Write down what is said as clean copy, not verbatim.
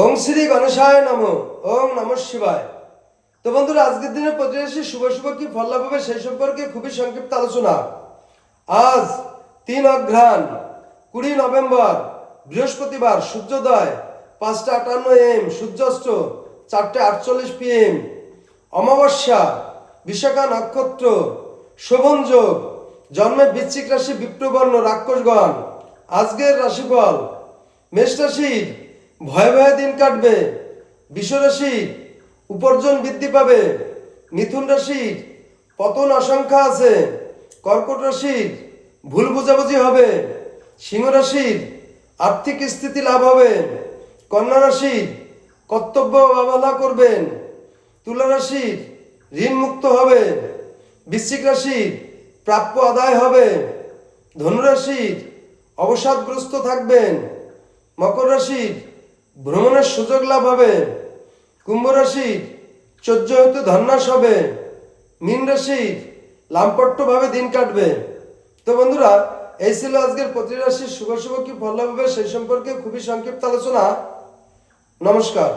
ওং শ্রী গণেশায় নমঃ। ওং নমঃ শিবায়। তো বন্ধুরা, আজকের দিনে প্রতিরাশি শুভ শুভ কি ফল লাভ হবে সেই সম্পর্কে খুবই সংক্ষিপ্ত আলোচনা। আজ 3 অঘ্রাণ 20 নভেম্বর বৃহস্পতিবার, সূর্যোদয় 5:58 AM, সূর্যাস্ত 4:48 PM, অমাবস্যা, বিশাখা নক্ষত্র, শোভন যোগ, জন্মে বৃশ্চিক রাশি, বিপ্রবর্ণ, রাক্ষসগণ। আজকের রাশিফল: মেষ রাশির ভয়ে ভয়ে দিন কাটবে, বৃষ রাশির উপার্জন বৃদ্ধি পাবে, মিথুন রাশির পতন আশঙ্কা আছে, কর্কট রাশির ভুল বোঝাবুঝি হবে, সিংহ রাশির আর্থিক স্থিতি লাভ হবে, কন্যা রাশির কর্তব্য অবহেলা করবেন, তুলা রাশির ঋণ মুক্ত হবে, বৃশ্চিক রাশির প্রাপ্য আদায় হবে, ধনু রাশির অবসাদগ্রস্ত থাকবেন, মকর রাশির ভ্রমণের সুযোগ লাভ হবে, কুম্ভ রাশির চর্য হতে ধন্যাস হবে, মীন রাশির লাম্পট্যভাবে দিন কাটবে। তো বন্ধুরা, এই ছিল আজকের প্রতি রাশির শুভ শুভ কি ফল লাভ হবে সেই সম্পর্কে খুবই সংক্ষিপ্ত আলোচনা। নমস্কার।